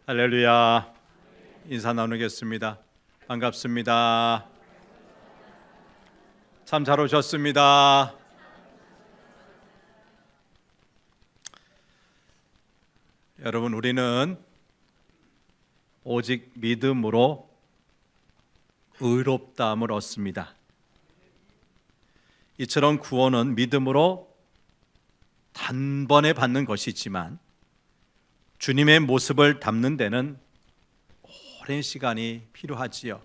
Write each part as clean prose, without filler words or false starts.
할렐루야. 인사 나누겠습니다. 반갑습니다. 참 잘 오셨습니다. 여러분, 우리는 오직 믿음으로 의롭다함을 얻습니다. 이처럼 구원은 믿음으로 단번에 받는 것이지만 주님의 모습을 담는 데는 오랜 시간이 필요하지요.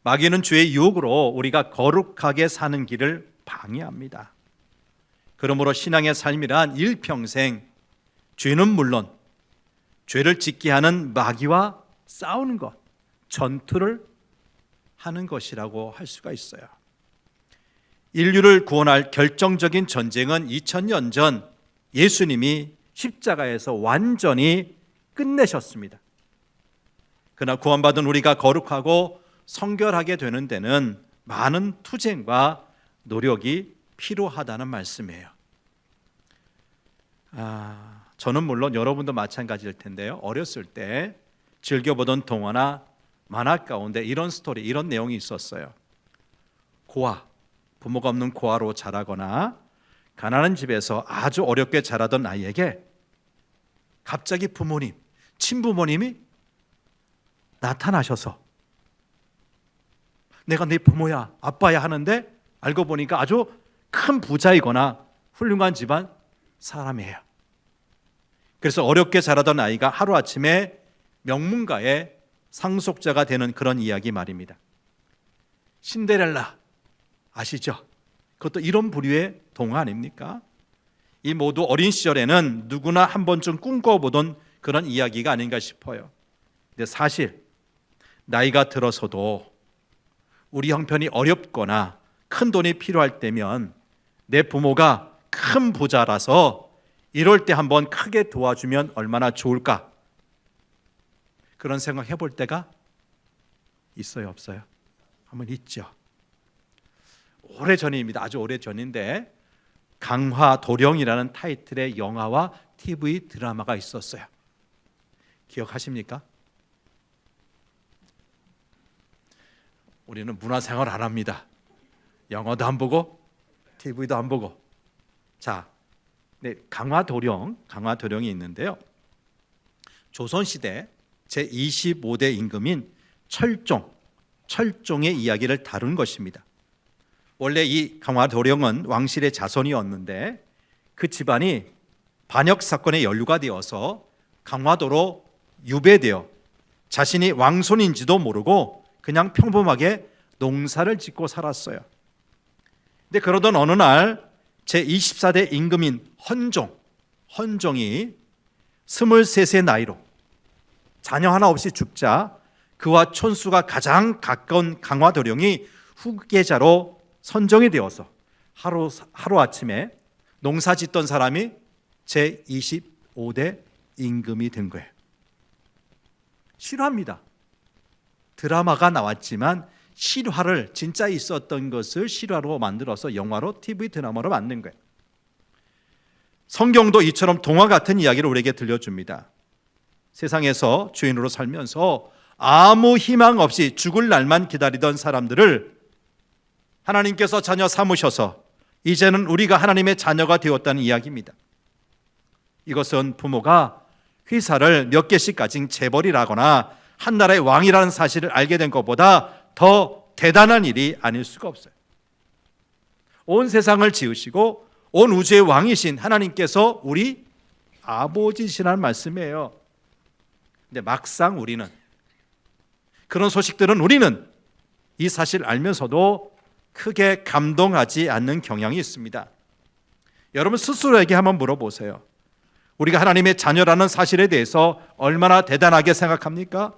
마귀는 죄의 유혹으로 우리가 거룩하게 사는 길을 방해합니다. 그러므로 신앙의 삶이란 일평생 죄는 물론 죄를 짓게 하는 마귀와 싸우는 것, 전투를 하는 것이라고 할 수가 있어요. 인류를 구원할 결정적인 전쟁은 2000년 전 예수님이 십자가에서 완전히 끝내셨습니다. 그러나 구원받은 우리가 거룩하고 성결하게 되는 데는 많은 투쟁과 노력이 필요하다는 말씀이에요. 저는 물론 여러분도 마찬가지일 텐데요. 어렸을 때 즐겨보던 동화나 만화 가운데 이런 스토리, 이런 내용이 있었어요. 고아, 부모가 없는 고아로 자라거나 가난한 집에서 아주 어렵게 자라던 아이에게 갑자기 부모님, 친부모님이 나타나셔서 내가 네 부모야, 아빠야 하는데 알고 보니까 아주 큰 부자이거나 훌륭한 집안 사람이에요. 그래서 어렵게 자라던 아이가 하루아침에 명문가의 상속자가 되는 그런 이야기 말입니다. 신데렐라 아시죠? 그것도 이런 부류의 동화 아닙니까? 이 모두 어린 시절에는 누구나 한 번쯤 꿈꿔보던 그런 이야기가 아닌가 싶어요. 근데 사실 나이가 들어서도 우리 형편이 어렵거나 큰 돈이 필요할 때면 내 부모가 큰 부자라서 이럴 때 한번 크게 도와주면 얼마나 좋을까? 그런 생각 해볼 때가 있어요, 없어요? 한번 있죠. 오래전입니다. 아주 오래전인데 강화도령이라는 타이틀의 영화와 TV 드라마가 있었어요. 기억하십니까? 우리는 문화생활 안 합니다. 영화도 안 보고 TV도 안 보고. 자, 강화도령이 있는데요. 조선시대 제25대 임금인 철종의 이야기를 다룬 것입니다. 원래 이 강화도령은 왕실의 자손이었는데 그 집안이 반역 사건에 연루가 되어서 강화도로 유배되어 자신이 왕손인지도 모르고 그냥 평범하게 농사를 짓고 살았어요. 근데 그러던 어느 날 제24대 임금인 헌종이 23세 나이로 자녀 하나 없이 죽자 그와 촌수가 가장 가까운 강화도령이 후계자로 선정이 되어서 하루아침에 농사 짓던 사람이 제25대 임금이 된 거예요. 실화입니다. 드라마가 나왔지만 실화를 진짜 있었던 것을 실화로 만들어서 영화로 TV 드라마로 만든 거예요. 성경도 이처럼 동화 같은 이야기를 우리에게 들려줍니다. 세상에서 죄인으로 살면서 아무 희망 없이 죽을 날만 기다리던 사람들을 하나님께서 자녀 삼으셔서 이제는 우리가 하나님의 자녀가 되었다는 이야기입니다. 이것은 부모가 회사를 몇 개씩 가진 재벌이라거나 한 나라의 왕이라는 사실을 알게 된 것보다 더 대단한 일이 아닐 수가 없어요. 온 세상을 지으시고 온 우주의 왕이신 하나님께서 우리 아버지시라는 말씀이에요. 근데 막상 우리는 그런 소식들은 우리는 이 사실을 알면서도 크게 감동하지 않는 경향이 있습니다. 여러분 스스로에게 한번 물어보세요. 우리가 하나님의 자녀라는 사실에 대해서 얼마나 대단하게 생각합니까?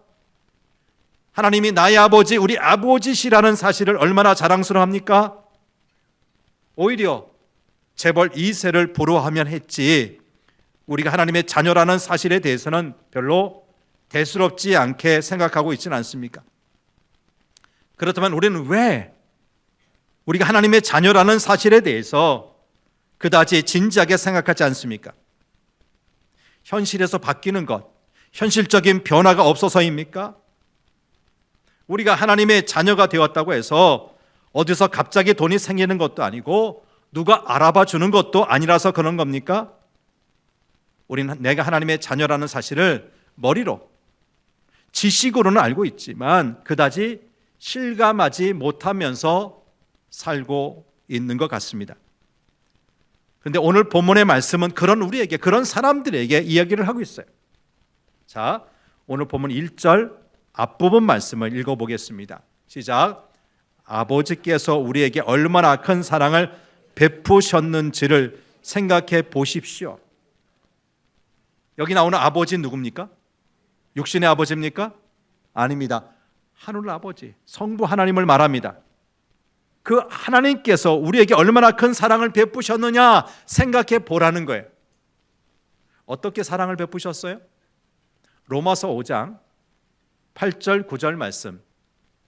하나님이 나의 아버지, 우리 아버지시라는 사실을 얼마나 자랑스러워합니까? 오히려 재벌 2세를 부러워하면 했지 우리가 하나님의 자녀라는 사실에 대해서는 별로 대수롭지 않게 생각하고 있지는 않습니까? 그렇다면 우리는 왜 우리가 하나님의 자녀라는 사실에 대해서 그다지 진지하게 생각하지 않습니까? 현실에서 바뀌는 것, 현실적인 변화가 없어서입니까? 우리가 하나님의 자녀가 되었다고 해서 어디서 갑자기 돈이 생기는 것도 아니고 누가 알아봐 주는 것도 아니라서 그런 겁니까? 우리는 내가 하나님의 자녀라는 사실을 머리로, 지식으로는 알고 있지만 그다지 실감하지 못하면서 살고 있는 것 같습니다. 그런데 오늘 본문의 말씀은 그런 우리에게, 그런 사람들에게 이야기를 하고 있어요. 자, 오늘 본문 1절 앞부분 말씀을 읽어보겠습니다. 시작. 아버지께서 우리에게 얼마나 큰 사랑을 베푸셨는지를 생각해 보십시오. 여기 나오는 아버지 누굽니까? 육신의 아버지입니까? 아닙니다. 하늘 아버지, 성부 하나님을 말합니다. 그 하나님께서 우리에게 얼마나 큰 사랑을 베푸셨느냐 생각해 보라는 거예요. 어떻게 사랑을 베푸셨어요? 로마서 5장 8절 9절 말씀,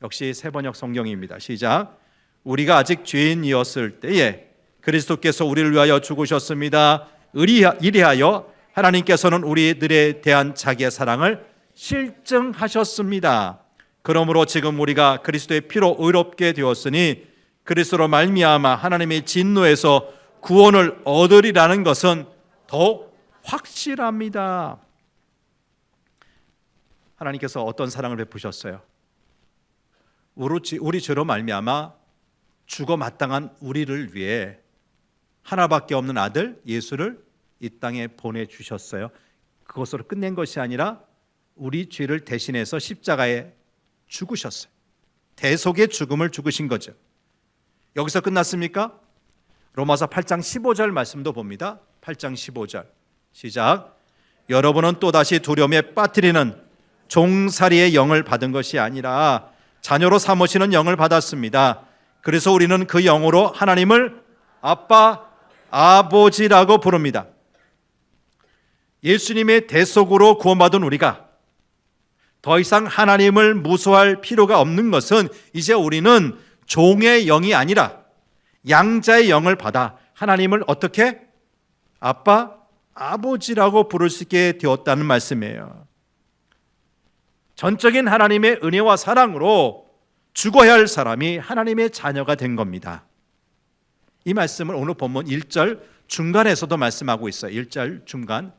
역시 세번역 성경입니다. 시작. 우리가 아직 죄인이었을 때에 그리스도께서 우리를 위하여 죽으셨습니다. 이리하여 하나님께서는 우리들에 대한 자기의 사랑을 실증하셨습니다. 그러므로 지금 우리가 그리스도의 피로 의롭게 되었으니 그리스도로 말미암아 하나님의 진노에서 구원을 얻으리라는 것은 더욱 확실합니다. 하나님께서 어떤 사랑을 베푸셨어요? 우리 죄로 말미암아 죽어 마땅한 우리를 위해 하나밖에 없는 아들 예수를 이 땅에 보내주셨어요. 그것으로 끝낸 것이 아니라 우리 죄를 대신해서 십자가에 죽으셨어요. 대속의 죽음을 죽으신 거죠. 여기서 끝났습니까? 로마서 8장 15절 말씀도 봅니다. 8장 15절 시작. 여러분은 또다시 두려움에 빠뜨리는 종살이의 영을 받은 것이 아니라 자녀로 삼으시는 영을 받았습니다. 그래서 우리는 그 영으로 하나님을 아빠, 아버지라고 부릅니다. 예수님의 대속으로 구원받은 우리가 더 이상 하나님을 무서워할 필요가 없는 것은 이제 우리는 종의 영이 아니라 양자의 영을 받아 하나님을 어떻게? 아빠, 아버지라고 부를 수 있게 되었다는 말씀이에요. 전적인 하나님의 은혜와 사랑으로 죽어야 할 사람이 하나님의 자녀가 된 겁니다. 이 말씀을 오늘 본문 1절 중간에서도 말씀하고 있어요. 1절 중간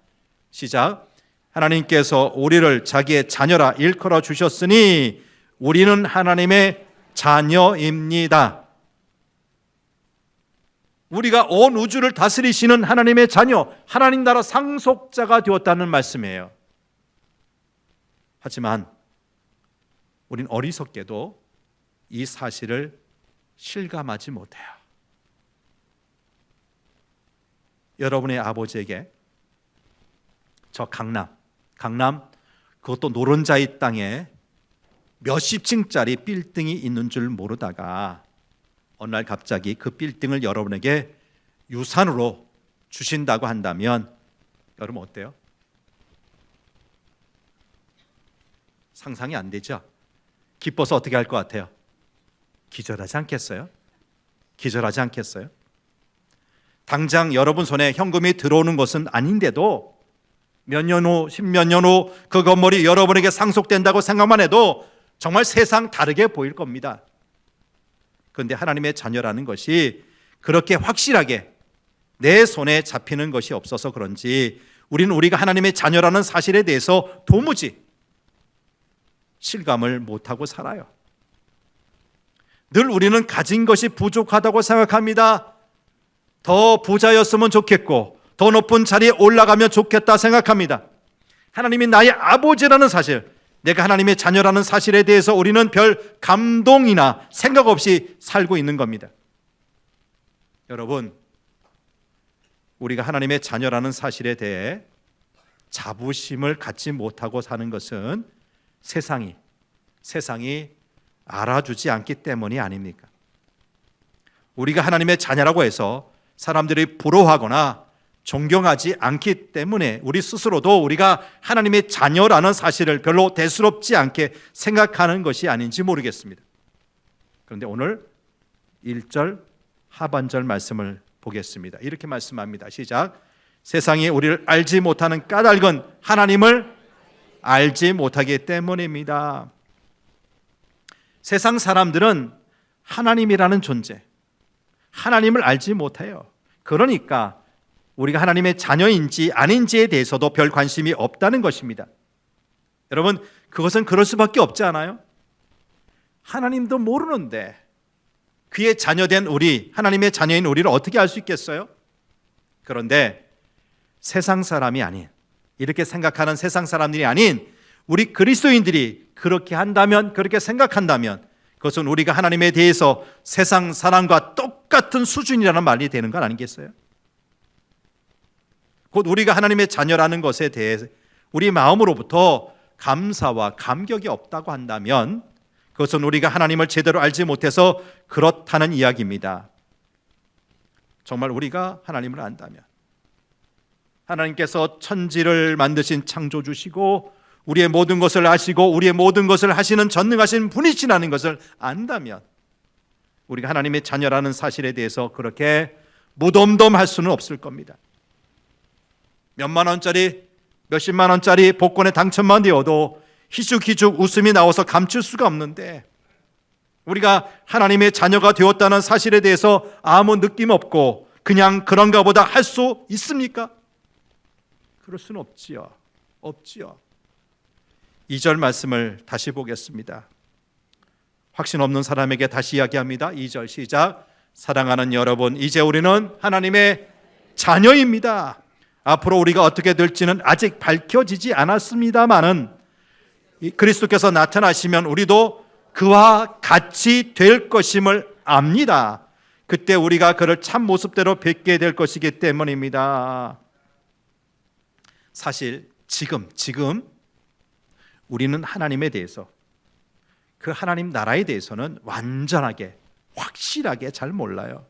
시작. 하나님께서 우리를 자기의 자녀라 일컬어 주셨으니 우리는 하나님의 자녀입니다. 우리가 온 우주를 다스리시는 하나님의 자녀, 하나님 나라 상속자가 되었다는 말씀이에요. 하지만 우린 어리석게도 이 사실을 실감하지 못해요. 여러분의 아버지에게 저 강남 그것도 노른자의 땅에 몇십 층짜리 빌딩이 있는 줄 모르다가 어느 날 갑자기 그 빌딩을 여러분에게 유산으로 주신다고 한다면 여러분 어때요? 상상이 안 되죠? 기뻐서 어떻게 할 것 같아요? 기절하지 않겠어요? 기절하지 않겠어요? 당장 여러분 손에 현금이 들어오는 것은 아닌데도 몇 년 후, 십몇 년 후 그 건물이 여러분에게 상속된다고 생각만 해도 정말 세상 다르게 보일 겁니다. 그런데 하나님의 자녀라는 것이 그렇게 확실하게 내 손에 잡히는 것이 없어서 그런지 우리는 우리가 하나님의 자녀라는 사실에 대해서 도무지 실감을 못하고 살아요. 늘 우리는 가진 것이 부족하다고 생각합니다. 더 부자였으면 좋겠고 더 높은 자리에 올라가면 좋겠다 생각합니다. 하나님이 나의 아버지라는 사실, 내가 하나님의 자녀라는 사실에 대해서 우리는 별 감동이나 생각 없이 살고 있는 겁니다. 여러분, 우리가 하나님의 자녀라는 사실에 대해 자부심을 갖지 못하고 사는 것은 세상이 알아주지 않기 때문이 아닙니까? 우리가 하나님의 자녀라고 해서 사람들이 부러워하거나 존경하지 않기 때문에 우리 스스로도 우리가 하나님의 자녀라는 사실을 별로 대수롭지 않게 생각하는 것이 아닌지 모르겠습니다. 그런데 오늘 1절 하반절 말씀을 보겠습니다. 이렇게 말씀합니다. 시작. 세상이 우리를 알지 못하는 까닭은 하나님을 알지 못하기 때문입니다. 세상 사람들은 하나님이라는 존재, 하나님을 알지 못해요. 그러니까 우리가 하나님의 자녀인지 아닌지에 대해서도 별 관심이 없다는 것입니다. 여러분, 그것은 그럴 수밖에 없지 않아요? 하나님도 모르는데 그의 자녀된 우리, 하나님의 자녀인 우리를 어떻게 알 수 있겠어요? 그런데 세상 사람이 아닌, 이렇게 생각하는 세상 사람들이 아닌 우리 그리스도인들이 그렇게 한다면, 그렇게 생각한다면 그것은 우리가 하나님에 대해서 세상 사람과 똑같은 수준이라는 말이 되는 건 아니겠어요? 곧 우리가 하나님의 자녀라는 것에 대해 우리 마음으로부터 감사와 감격이 없다고 한다면 그것은 우리가 하나님을 제대로 알지 못해서 그렇다는 이야기입니다. 정말 우리가 하나님을 안다면, 하나님께서 천지를 만드신 창조주시고 우리의 모든 것을 아시고 우리의 모든 것을 하시는 전능하신 분이시라는 것을 안다면 우리가 하나님의 자녀라는 사실에 대해서 그렇게 무덤덤할 수는 없을 겁니다. 몇만 원짜리, 몇십만 원짜리 복권에 당첨만 되어도 희죽희죽 웃음이 나와서 감출 수가 없는데, 우리가 하나님의 자녀가 되었다는 사실에 대해서 아무 느낌 없고 그냥 그런가 보다 할 수 있습니까? 그럴 수는 없지요. 2절 말씀을 다시 보겠습니다. 확신 없는 사람에게 다시 이야기합니다. 2절 시작. 사랑하는 여러분, 이제 우리는 하나님의 자녀입니다. 앞으로 우리가 어떻게 될지는 아직 밝혀지지 않았습니다마는 그리스도께서 나타나시면 우리도 그와 같이 될 것임을 압니다. 그때 우리가 그를 참 모습대로 뵙게 될 것이기 때문입니다. 사실 지금 우리는 하나님에 대해서, 그 하나님 나라에 대해서는 완전하게, 확실하게 잘 몰라요.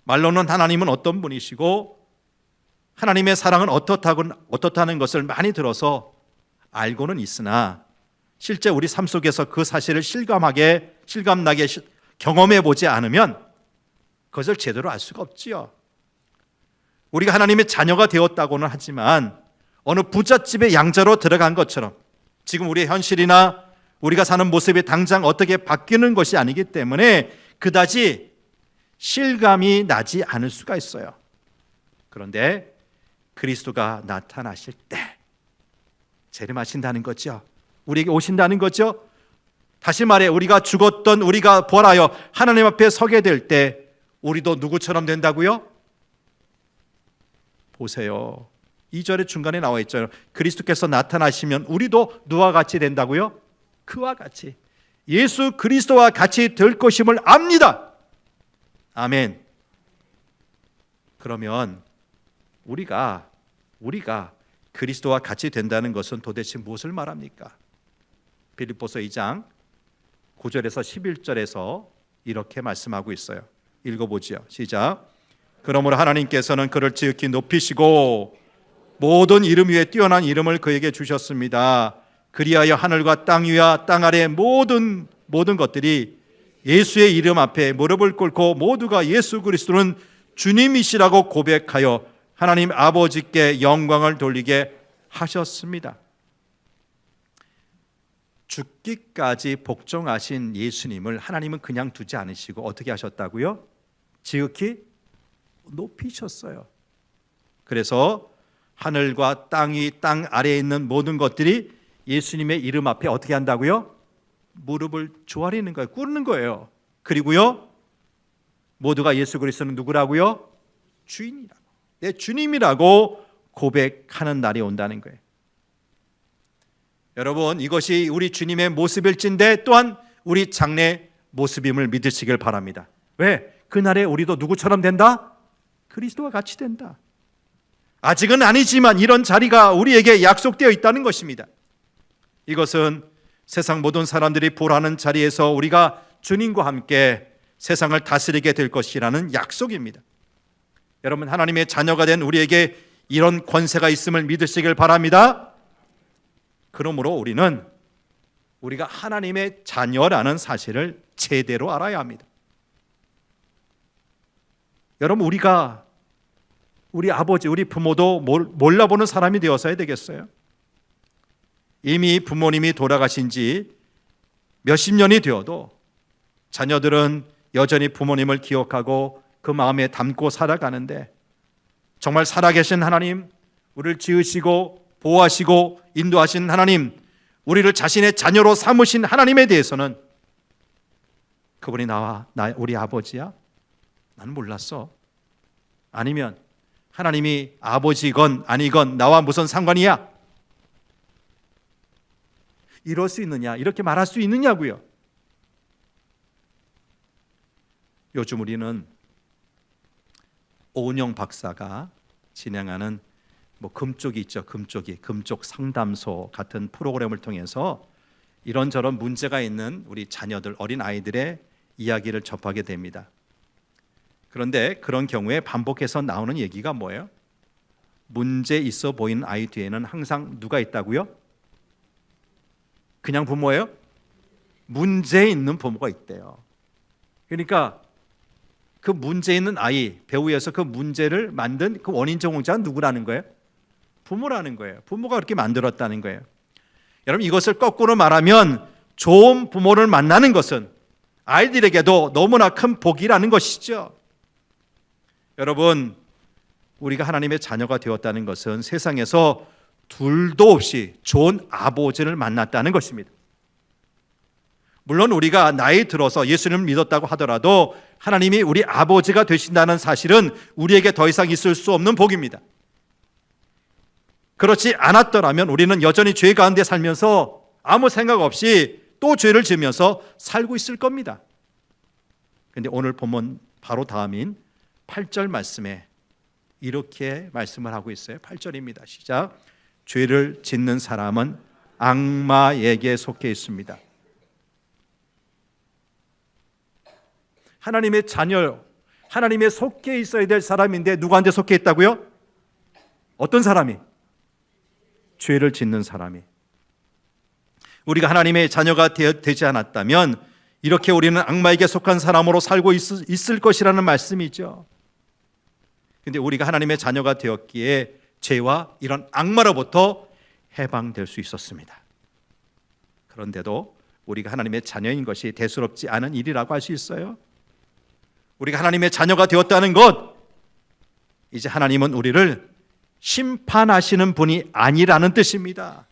말로는 하나님은 어떤 분이시고 하나님의 사랑은 어떻다는 것을 많이 들어서 알고는 있으나 실제 우리 삶 속에서 그 사실을 실감나게 경험해 보지 않으면 그것을 제대로 알 수가 없지요. 우리가 하나님의 자녀가 되었다고는 하지만 어느 부잣집의 양자로 들어간 것처럼 지금 우리의 현실이나 우리가 사는 모습이 당장 어떻게 바뀌는 것이 아니기 때문에 그다지 실감이 나지 않을 수가 있어요. 그런데 그리스도가 나타나실 때 재림하신다는 거죠. 우리에게 오신다는 거죠. 다시 말해, 우리가 죽었던 우리가 부활하여 하나님 앞에 서게 될 때 우리도 누구처럼 된다고요? 보세요. 2절의 중간에 나와 있잖아요. 그리스도께서 나타나시면 우리도 누와 같이 된다고요? 그와 같이, 예수 그리스도와 같이 될 것임을 압니다. 아멘. 그러면 우리가 그리스도와 같이 된다는 것은 도대체 무엇을 말합니까? 빌립보서 2장 9절에서 11절에서 이렇게 말씀하고 있어요. 읽어보지요. 시작. 그러므로 하나님께서는 그를 지극히 높이시고 모든 이름 위에 뛰어난 이름을 그에게 주셨습니다. 그리하여 하늘과 땅 위와 땅 아래 모든 것들이 예수의 이름 앞에 무릎을 꿇고 모두가 예수 그리스도는 주님이시라고 고백하여 하나님 아버지께 영광을 돌리게 하셨습니다. 죽기까지 복종하신 예수님을 하나님은 그냥 두지 않으시고 어떻게 하셨다고요? 지극히 높이셨어요. 그래서 하늘과 땅이 땅 아래에 있는 모든 것들이 예수님의 이름 앞에 어떻게 한다고요? 무릎을 조아리는 거예요. 꿇는 거예요. 그리고요, 모두가 예수 그리스도는 누구라고요? 주인이라고, 내 주님이라고 고백하는 날이 온다는 거예요. 여러분, 이것이 우리 주님의 모습일진데 또한 우리 장래 모습임을 믿으시길 바랍니다. 왜? 그날에 우리도 누구처럼 된다? 그리스도와 같이 된다. 아직은 아니지만 이런 자리가 우리에게 약속되어 있다는 것입니다. 이것은 세상 모든 사람들이 보라는 자리에서 우리가 주님과 함께 세상을 다스리게 될 것이라는 약속입니다. 여러분, 하나님의 자녀가 된 우리에게 이런 권세가 있음을 믿으시길 바랍니다. 그러므로 우리가 하나님의 자녀라는 사실을 제대로 알아야 합니다. 여러분, 우리 아버지, 우리 부모도 몰라보는 사람이 되어서야 되겠어요? 이미 부모님이 돌아가신 지 몇십 년이 되어도 자녀들은 여전히 부모님을 기억하고 그 마음에 담고 살아가는데, 정말 살아계신 하나님, 우리를 지으시고 보호하시고 인도하신 하나님, 우리를 자신의 자녀로 삼으신 하나님에 대해서는 그분이 우리 아버지야? 나는 몰랐어. 아니면 하나님이 아버지건 아니건 나와 무슨 상관이야? 이럴 수 있느냐? 이렇게 말할 수 있느냐고요. 요즘 우리는 오은영 박사가 진행하는 금쪽이 있죠. 금쪽 상담소 같은 프로그램을 통해서 이런저런 문제가 있는 우리 자녀들, 어린 아이들의 이야기를 접하게 됩니다. 그런데 그런 경우에 반복해서 나오는 얘기가 뭐예요? 문제 있어 보이는 아이 뒤에는 항상 누가 있다고요? 그냥 부모예요? 문제 있는 부모가 있대요. 그러니까 그 문제 있는 아이, 배우에서 그 문제를 만든 그 원인 제공자는 누구라는 거예요? 부모라는 거예요. 부모가 그렇게 만들었다는 거예요. 여러분, 이것을 거꾸로 말하면 좋은 부모를 만나는 것은 아이들에게도 너무나 큰 복이라는 것이죠. 여러분, 우리가 하나님의 자녀가 되었다는 것은 세상에서 둘도 없이 좋은 아버지를 만났다는 것입니다. 물론 우리가 나이 들어서 예수님을 믿었다고 하더라도 하나님이 우리 아버지가 되신다는 사실은 우리에게 더 이상 있을 수 없는 복입니다. 그렇지 않았더라면 우리는 여전히 죄 가운데 살면서 아무 생각 없이 또 죄를 지으면서 살고 있을 겁니다. 그런데 오늘 본문 바로 다음인 8절 말씀에 이렇게 말씀을 하고 있어요. 8절입니다. 시작. 죄를 짓는 사람은 악마에게 속해 있습니다. 하나님의 자녀, 하나님의 속해 있어야 될 사람인데 누구한테 속해 있다고요? 어떤 사람이? 죄를 짓는 사람이. 우리가 하나님의 자녀가 되지 않았다면 이렇게 우리는 악마에게 속한 사람으로 살고 있을 것이라는 말씀이죠. 그런데 우리가 하나님의 자녀가 되었기에 죄와 이런 악마로부터 해방될 수 있었습니다. 그런데도 우리가 하나님의 자녀인 것이 대수롭지 않은 일이라고 할 수 있어요. 우리가 하나님의 자녀가 되었다는 것, 이제 하나님은 우리를 심판하시는 분이 아니라는 뜻입니다.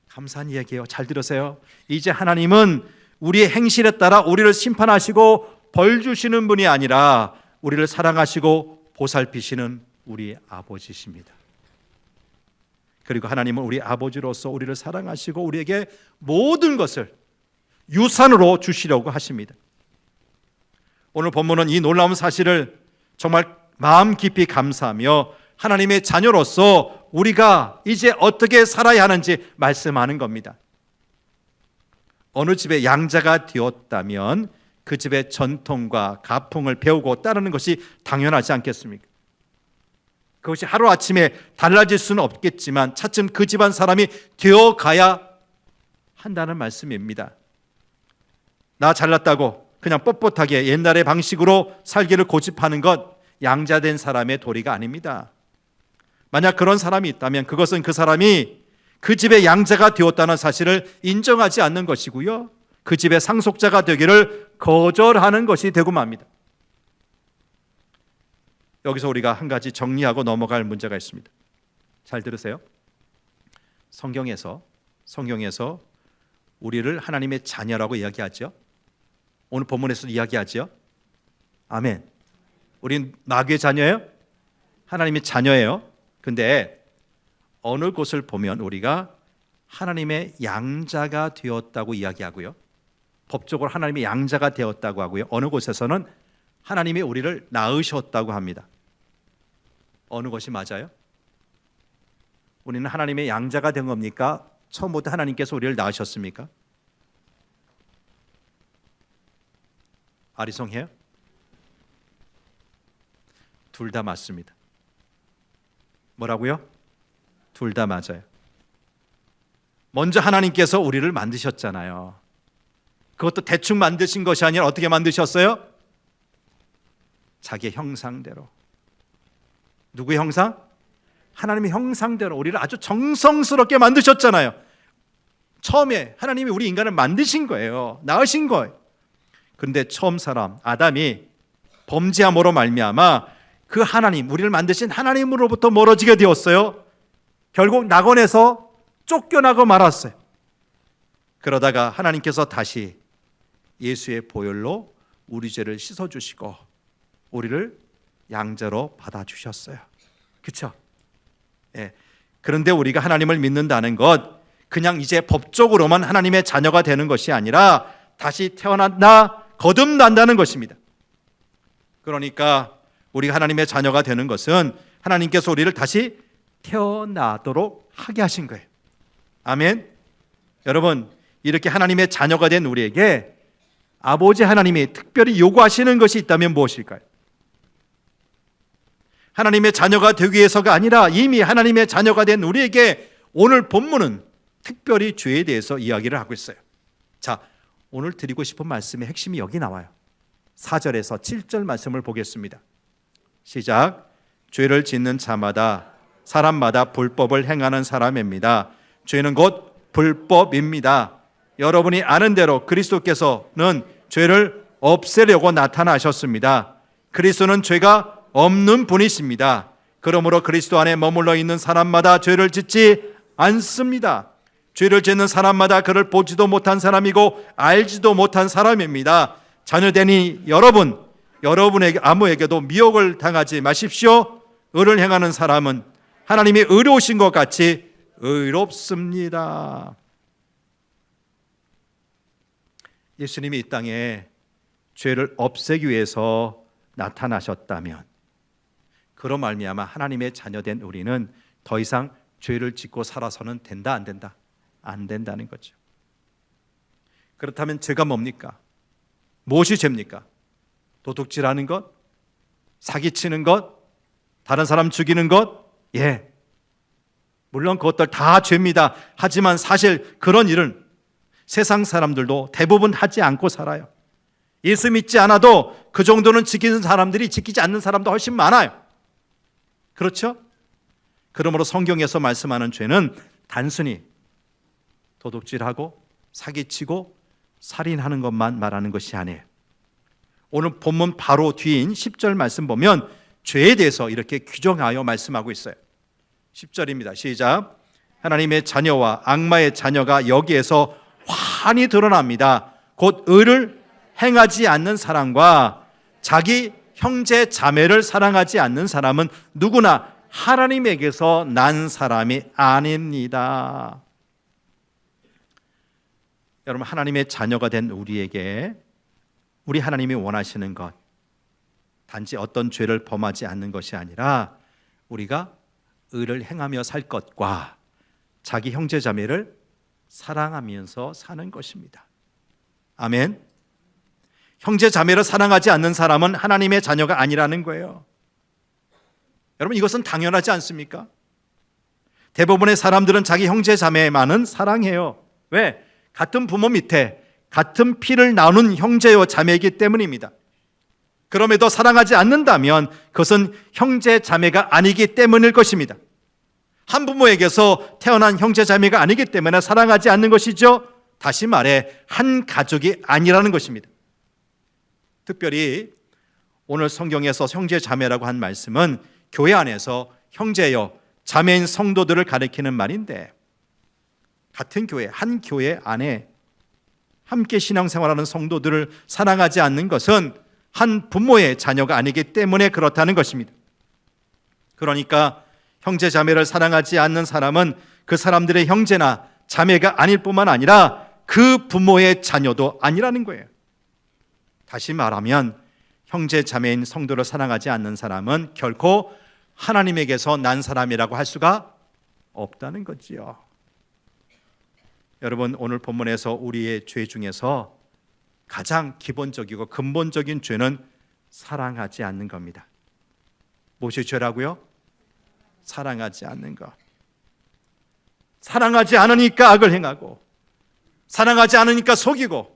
감사한 이야기예요. 잘 들으세요. 이제 하나님은 우리의 행실에 따라 우리를 심판하시고 벌 주시는 분이 아니라 우리를 사랑하시고 보살피시는 우리 아버지십니다. 그리고 하나님은 우리 아버지로서 우리를 사랑하시고 우리에게 모든 것을 유산으로 주시려고 하십니다. 오늘 본문은 이 놀라운 사실을 정말 마음 깊이 감사하며 하나님의 자녀로서 우리가 이제 어떻게 살아야 하는지 말씀하는 겁니다. 어느 집에 양자가 되었다면 그 집의 전통과 가풍을 배우고 따르는 것이 당연하지 않겠습니까? 그것이 하루아침에 달라질 수는 없겠지만 차츰 그 집안 사람이 되어가야 한다는 말씀입니다. 나 잘났다고 그냥 뻣뻣하게 옛날의 방식으로 살기를 고집하는 것, 양자된 사람의 도리가 아닙니다. 만약 그런 사람이 있다면 그것은 그 사람이 그 집의 양자가 되었다는 사실을 인정하지 않는 것이고요, 그 집의 상속자가 되기를 거절하는 것이 되고 맙니다. 여기서 우리가 한 가지 정리하고 넘어갈 문제가 있습니다. 잘 들으세요. 성경에서 우리를 하나님의 자녀라고 이야기하죠. 오늘 본문에서도 이야기하죠. 아멘. 우린 마귀의 자녀예요? 하나님의 자녀예요. 근데 어느 곳을 보면 우리가 하나님의 양자가 되었다고 이야기하고요, 법적으로 하나님의 양자가 되었다고 하고요, 어느 곳에서는 하나님이 우리를 낳으셨다고 합니다. 어느 것이 맞아요? 우리는 하나님의 양자가 된 겁니까? 처음부터 하나님께서 우리를 낳으셨습니까? 아리송해요? 둘 다 맞습니다. 뭐라고요? 둘 다 맞아요. 먼저 하나님께서 우리를 만드셨잖아요. 그것도 대충 만드신 것이 아니라 어떻게 만드셨어요? 자기의 형상대로. 누구의 형상? 하나님의 형상대로 우리를 아주 정성스럽게 만드셨잖아요. 처음에 하나님이 우리 인간을 만드신 거예요. 낳으신 거예요. 그런데 처음 사람 아담이 범죄함으로 말미암아 그 하나님, 우리를 만드신 하나님으로부터 멀어지게 되었어요. 결국 낙원에서 쫓겨나고 말았어요. 그러다가 하나님께서 다시 예수의 보혈로 우리 죄를 씻어주시고 우리를 양자로 받아주셨어요. 그렇죠? 예. 그런데 우리가 하나님을 믿는다는 것, 그냥 이제 법적으로만 하나님의 자녀가 되는 것이 아니라 다시 태어난다, 거듭난다는 것입니다. 그러니까 우리가 하나님의 자녀가 되는 것은 하나님께서 우리를 다시 태어나도록 하게 하신 거예요. 아멘. 여러분, 이렇게 하나님의 자녀가 된 우리에게 아버지 하나님이 특별히 요구하시는 것이 있다면 무엇일까요? 하나님의 자녀가 되기 위해서가 아니라 이미 하나님의 자녀가 된 우리에게 오늘 본문은 특별히 죄에 대해서 이야기를 하고 있어요. 자, 오늘 드리고 싶은 말씀의 핵심이 여기 나와요. 4절에서 7절 말씀을 보겠습니다. 시작. 죄를 짓는 자마다 사람마다 불법을 행하는 사람입니다. 죄는 곧 불법입니다. 여러분이 아는 대로 그리스도께서는 죄를 없애려고 나타나셨습니다. 그리스도는 죄가 없는 분이십니다. 그러므로 그리스도 안에 머물러 있는 사람마다 죄를 짓지 않습니다. 죄를 짓는 사람마다 그를 보지도 못한 사람이고 알지도 못한 사람입니다. 자녀되니 여러분에게 아무에게도 미혹을 당하지 마십시오. 의를 행하는 사람은 하나님이 의로우신 것 같이 의롭습니다. 예수님이 이 땅에 죄를 없애기 위해서 나타나셨다면, 그로 말미암아 하나님의 자녀된 우리는 더 이상 죄를 짓고 살아서는 된다, 안 된다? 안 된다는 거죠. 그렇다면 죄가 뭡니까? 무엇이 죄입니까? 도둑질하는 것? 사기치는 것? 다른 사람 죽이는 것? 예, 물론 그것들 다 죄입니다. 하지만 사실 그런 일은 세상 사람들도 대부분 하지 않고 살아요. 예수 믿지 않아도 그 정도는 지키는 사람들이 지키지 않는 사람도 훨씬 많아요. 그렇죠? 그러므로 성경에서 말씀하는 죄는 단순히 도둑질하고 사기치고 살인하는 것만 말하는 것이 아니에요. 오늘 본문 바로 뒤인 10절 말씀 보면 죄에 대해서 이렇게 규정하여 말씀하고 있어요. 10절입니다. 시작. 하나님의 자녀와 악마의 자녀가 여기에서 환히 드러납니다. 곧 의를 행하지 않는 사람과 자기 형제 자매를 사랑하지 않는 사람은 누구나 하나님에게서 난 사람이 아닙니다. 여러분, 하나님의 자녀가 된 우리에게 우리 하나님이 원하시는 것, 단지 어떤 죄를 범하지 않는 것이 아니라 우리가 의를 행하며 살 것과 자기 형제 자매를 사랑하면서 사는 것입니다. 아멘. 형제 자매를 사랑하지 않는 사람은 하나님의 자녀가 아니라는 거예요. 여러분, 이것은 당연하지 않습니까? 대부분의 사람들은 자기 형제 자매만은 사랑해요. 왜? 같은 부모 밑에 같은 피를 나눈 형제요 자매이기 때문입니다. 그럼에도 사랑하지 않는다면 그것은 형제 자매가 아니기 때문일 것입니다. 한 부모에게서 태어난 형제 자매가 아니기 때문에 사랑하지 않는 것이죠. 다시 말해 한 가족이 아니라는 것입니다. 특별히 오늘 성경에서 형제 자매라고 한 말씀은 교회 안에서 형제여 자매인 성도들을 가리키는 말인데, 같은 교회, 한 교회 안에 함께 신앙생활하는 성도들을 사랑하지 않는 것은 한 부모의 자녀가 아니기 때문에 그렇다는 것입니다. 그러니까 형제 자매를 사랑하지 않는 사람은 그 사람들의 형제나 자매가 아닐 뿐만 아니라 그 부모의 자녀도 아니라는 거예요. 다시 말하면 형제 자매인 성도를 사랑하지 않는 사람은 결코 하나님에게서 난 사람이라고 할 수가 없다는 거지요. 여러분, 오늘 본문에서 우리의 죄 중에서 가장 기본적이고 근본적인 죄는 사랑하지 않는 겁니다. 무엇이 죄라고요? 사랑하지 않는 것. 사랑하지 않으니까 악을 행하고, 사랑하지 않으니까 속이고,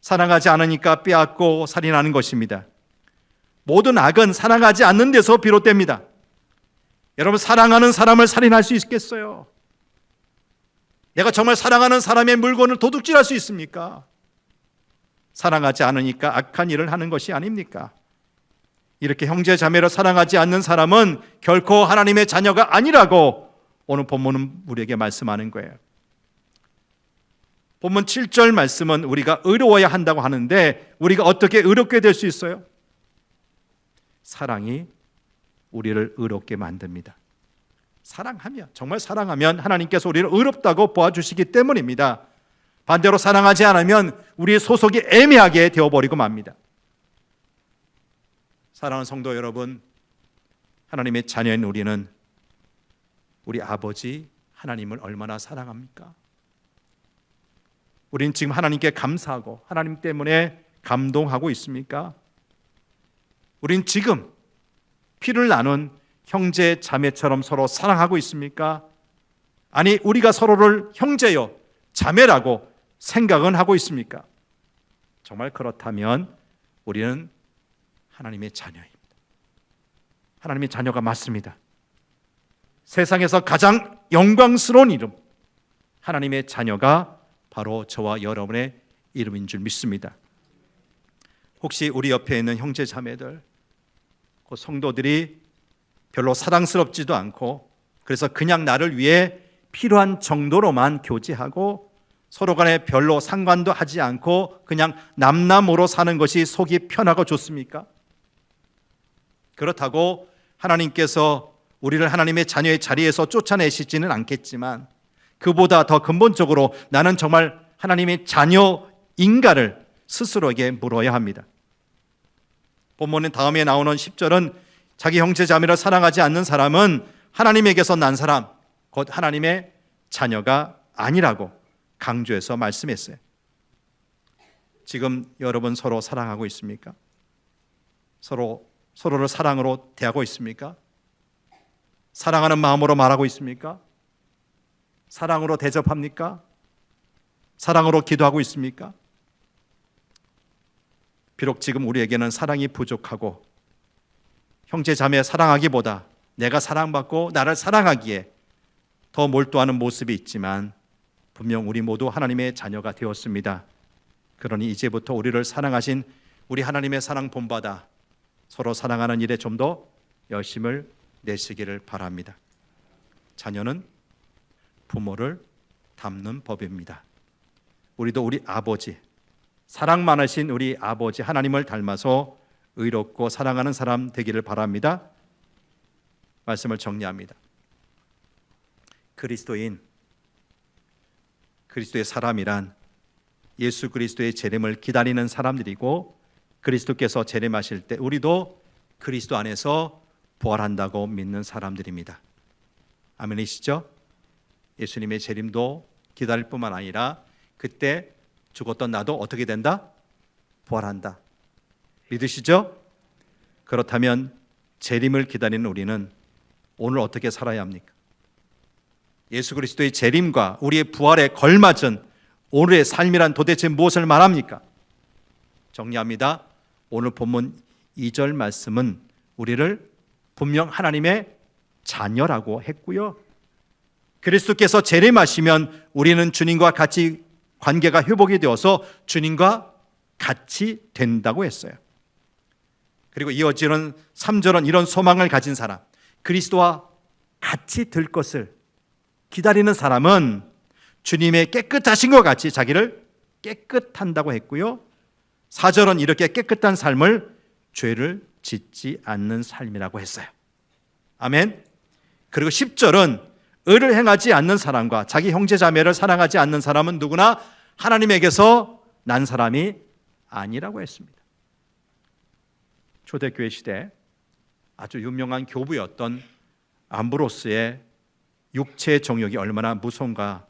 사랑하지 않으니까 빼앗고 살인하는 것입니다. 모든 악은 사랑하지 않는 데서 비롯됩니다. 여러분, 사랑하는 사람을 살인할 수 있겠어요? 내가 정말 사랑하는 사람의 물건을 도둑질할 수 있습니까? 사랑하지 않으니까 악한 일을 하는 것이 아닙니까? 이렇게 형제 자매를 사랑하지 않는 사람은 결코 하나님의 자녀가 아니라고 오늘 본문은 우리에게 말씀하는 거예요. 본문 7절 말씀은 우리가 의로워야 한다고 하는데 우리가 어떻게 의롭게 될 수 있어요? 사랑이 우리를 의롭게 만듭니다. 사랑하면, 정말 사랑하면 하나님께서 우리를 의롭다고 보아주시기 때문입니다. 반대로 사랑하지 않으면 우리의 소속이 애매하게 되어버리고 맙니다. 사랑하는 성도 여러분, 하나님의 자녀인 우리는 우리 아버지 하나님을 얼마나 사랑합니까? 우린 지금 하나님께 감사하고 하나님 때문에 감동하고 있습니까? 우린 지금 피를 나눈 형제 자매처럼 서로 사랑하고 있습니까? 아니, 우리가 서로를 형제요 자매라고 생각은 하고 있습니까? 정말 그렇다면 우리는 하나님의 자녀입니다. 하나님의 자녀가 맞습니다. 세상에서 가장 영광스러운 이름, 하나님의 자녀가 바로 저와 여러분의 이름인 줄 믿습니다. 혹시 우리 옆에 있는 형제 자매들, 그 성도들이 별로 사랑스럽지도 않고 그래서 그냥 나를 위해 필요한 정도로만 교제하고 서로 간에 별로 상관도 하지 않고 그냥 남남으로 사는 것이 속이 편하고 좋습니까? 그렇다고 하나님께서 우리를 하나님의 자녀의 자리에서 쫓아내시지는 않겠지만 그보다 더 근본적으로 나는 정말 하나님의 자녀인가를 스스로에게 물어야 합니다. 본문의 다음에 나오는 10절은 자기 형제 자매를 사랑하지 않는 사람은 하나님에게서 난 사람, 곧 하나님의 자녀가 아니라고 강조해서 말씀했어요. 지금 여러분 서로 사랑하고 있습니까? 서로를 사랑으로 대하고 있습니까? 사랑하는 마음으로 말하고 있습니까? 사랑으로 대접합니까? 사랑으로 기도하고 있습니까? 비록 지금 우리에게는 사랑이 부족하고 형제 자매 사랑하기보다 내가 사랑받고 나를 사랑하기에 더 몰두하는 모습이 있지만 분명 우리 모두 하나님의 자녀가 되었습니다. 그러니 이제부터 우리를 사랑하신 우리 하나님의 사랑 본받아 서로 사랑하는 일에 좀 더 열심을 내시기를 바랍니다. 자녀는 부모를 닮는 법입니다. 우리도 우리 아버지, 사랑 많으신 우리 아버지 하나님을 닮아서 의롭고 사랑하는 사람 되기를 바랍니다. 말씀을 정리합니다. 그리스도의 사람이란 예수 그리스도의 재림을 기다리는 사람들이고 그리스도께서 재림하실 때 우리도 그리스도 안에서 부활한다고 믿는 사람들입니다. 아멘이시죠? 예수님의 재림도 기다릴 뿐만 아니라 그때 죽었던 나도 어떻게 된다? 부활한다. 믿으시죠? 그렇다면 재림을 기다리는 우리는 오늘 어떻게 살아야 합니까? 예수 그리스도의 재림과 우리의 부활에 걸맞은 오늘의 삶이란 도대체 무엇을 말합니까? 정리합니다. 오늘 본문 2절 말씀은 우리를 분명 하나님의 자녀라고 했고요. 그리스도께서 재림하시면 우리는 주님과 같이 관계가 회복이 되어서 주님과 같이 된다고 했어요. 그리고 이어지는 3절은 이런 소망을 가진 사람, 그리스도와 같이 될 것을 기다리는 사람은 주님의 깨끗하신 것 같이 자기를 깨끗한다고 했고요. 4절은 이렇게 깨끗한 삶을 죄를 짓지 않는 삶이라고 했어요. 아멘. 그리고 10절은 의를 행하지 않는 사람과 자기 형제 자매를 사랑하지 않는 사람은 누구나 하나님에게서 난 사람이 아니라고 했습니다. 초대교회 시대 아주 유명한 교부였던 암브로스의 육체의 정욕이 얼마나 무서운가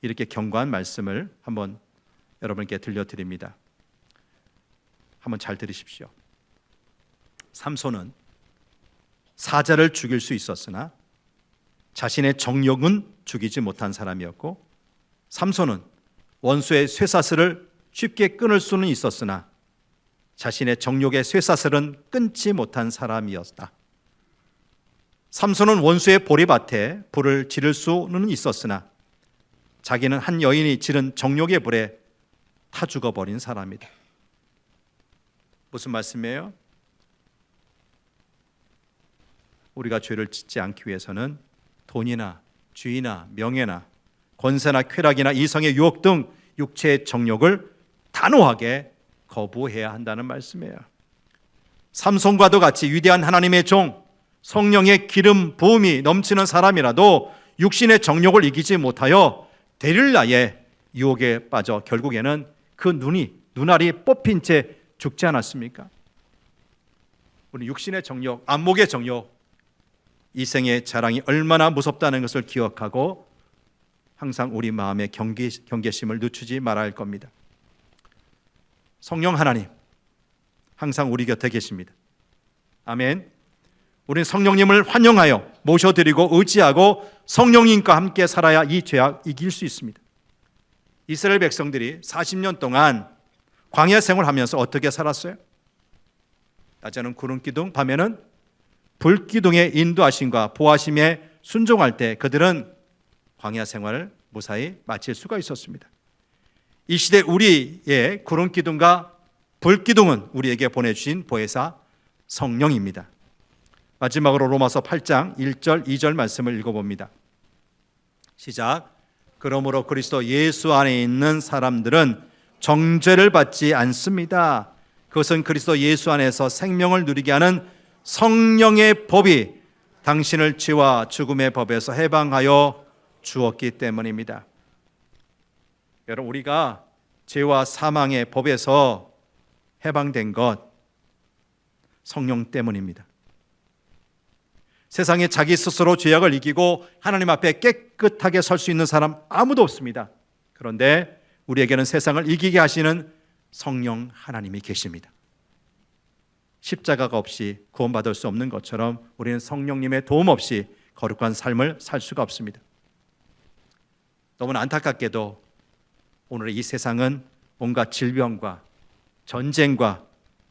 이렇게 견고한 말씀을 한번 여러분께 들려드립니다. 한번 잘 들으십시오. 삼손은 사자를 죽일 수 있었으나 자신의 정욕은 죽이지 못한 사람이었고, 삼손은 원수의 쇠사슬을 쉽게 끊을 수는 있었으나 자신의 정욕의 쇠사슬은 끊지 못한 사람이었다. 삼손은 원수의 보리밭에 불을 지를 수는 있었으나 자기는 한 여인이 지른 정욕의 불에 타 죽어버린 사람이다. 무슨 말씀이에요? 우리가 죄를 짓지 않기 위해서는 돈이나 주의나 명예나 권세나 쾌락이나 이성의 유혹 등 육체의 정욕을 단호하게 거부해야 한다는 말씀이에요. 삼손과도 같이 위대한 하나님의 종, 성령의 기름 부음이 넘치는 사람이라도 육신의 정욕을 이기지 못하여 데릴라의 유혹에 빠져 결국에는 그 눈알이 뽑힌 채 죽지 않았습니까? 우리 육신의 정욕, 안목의 정욕, 이생의 자랑이 얼마나 무섭다는 것을 기억하고 항상 우리 마음의 경계심을 늦추지 말아야 할 겁니다. 성령 하나님 항상 우리 곁에 계십니다. 아멘. 우리는 성령님을 환영하여 모셔드리고 의지하고 성령님과 함께 살아야 이 죄악 이길 수 있습니다. 이스라엘 백성들이 40년 동안 광야 생활하면서 어떻게 살았어요? 낮에는 구름 기둥, 밤에는 불 기둥의 인도하심과 보하심에 순종할 때 그들은 광야 생활을 무사히 마칠 수가 있었습니다. 이 시대 우리의 구름 기둥과 불 기둥은 우리에게 보내주신 보혜사 성령입니다. 마지막으로 로마서 8장 1절 2절 말씀을 읽어봅니다. 시작. 그러므로 그리스도 예수 안에 있는 사람들은 정죄를 받지 않습니다. 그것은 그리스도 예수 안에서 생명을 누리게 하는 성령의 법이 당신을 죄와 죽음의 법에서 해방하여 주었기 때문입니다. 여러분, 우리가 죄와 사망의 법에서 해방된 것 성령 때문입니다. 세상에 자기 스스로 죄악을 이기고 하나님 앞에 깨끗하게 설 수 있는 사람 아무도 없습니다. 그런데 우리에게는 세상을 이기게 하시는 성령 하나님이 계십니다. 십자가가 없이 구원받을 수 없는 것처럼 우리는 성령님의 도움 없이 거룩한 삶을 살 수가 없습니다. 너무나 안타깝게도 오늘의 이 세상은 온갖 질병과 전쟁과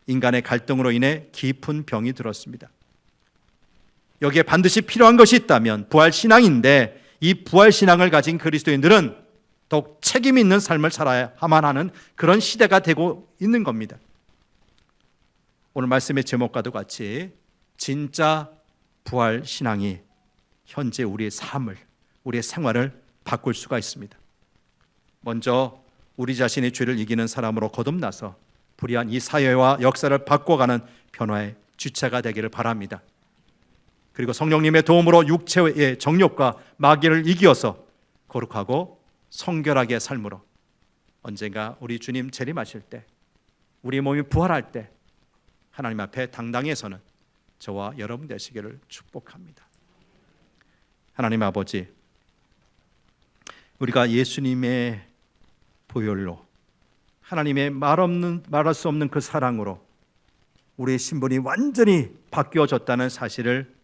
인간의 갈등으로 인해 깊은 병이 들었습니다. 여기에 반드시 필요한 것이 있다면 부활신앙인데 이 부활신앙을 가진 그리스도인들은 더욱 책임 있는 삶을 살아야만 하는 그런 시대가 되고 있는 겁니다. 오늘 말씀의 제목과도 같이 진짜 부활신앙이 현재 우리의 삶을, 우리의 생활을 바꿀 수가 있습니다. 먼저 우리 자신의 죄를 이기는 사람으로 거듭나서 불의한 이 사회와 역사를 바꿔가는 변화의 주체가 되기를 바랍니다. 그리고 성령님의 도움으로 육체의 정욕과 마귀를 이기어서 거룩하고 성결하게 삶으로 언젠가 우리 주님 재림하실 때, 우리 몸이 부활할 때 하나님 앞에 당당히 서는 저와 여러분 되시기를 축복합니다. 하나님 아버지, 우리가 예수님의 보혈로 하나님의 말할 수 없는 그 사랑으로 우리의 신분이 완전히 바뀌어졌다는 사실을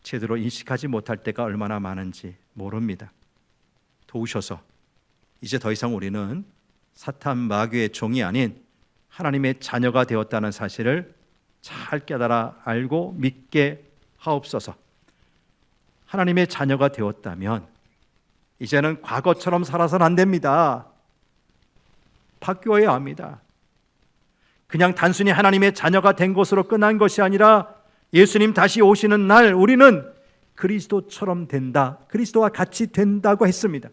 제대로 인식하지 못할 때가 얼마나 많은지 모릅니다. 도우셔서 이제 더 이상 우리는 사탄 마귀의 종이 아닌 하나님의 자녀가 되었다는 사실을 잘 깨달아 알고 믿게 하옵소서. 하나님의 자녀가 되었다면 이제는 과거처럼 살아서는 안 됩니다. 바뀌어야 합니다. 그냥 단순히 하나님의 자녀가 된 것으로 끝난 것이 아니라 예수님 다시 오시는 날 우리는 그리스도처럼 된다, 그리스도와 같이 된다고 했습니다.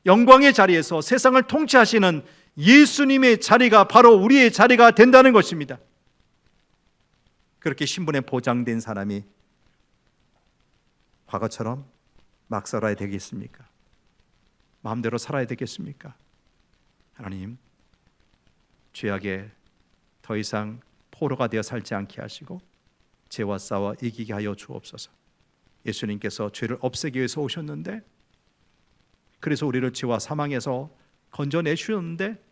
영광의 자리에서 세상을 통치하시는 예수님의 자리가 바로 우리의 자리가 된다는 것입니다. 그렇게 신분에 보장된 사람이 과거처럼 막 살아야 되겠습니까? 마음대로 살아야 되겠습니까? 하나님, 죄악에 더 이상 포로가 되어 살지 않게 하시고 죄와 싸워 이기게 하여 주옵소서. 예수님께서 죄를 없애기 위해서 오셨는데, 그래서 우리를 죄와 사망에서 건져내주셨는데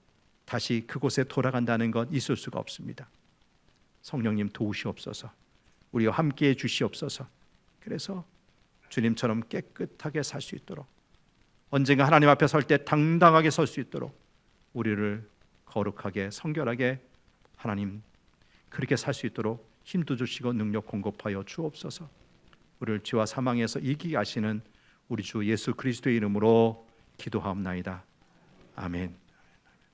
다시 그곳에 돌아간다는 것 있을 수가 없습니다. 성령님 도우시옵소서. 우리와 함께해 주시옵소서. 그래서 주님처럼 깨끗하게 살 수 있도록, 언젠가 하나님 앞에 설 때 당당하게 설 수 있도록 우리를 거룩하게 성결하게 하나님 그렇게 살 수 있도록 힘도 주시고 능력 공급하여 주옵소서. 우리를 죄와 사망에서 이기게 하시는 우리 주 예수 그리스도의 이름으로 기도하옵나이다. 아멘.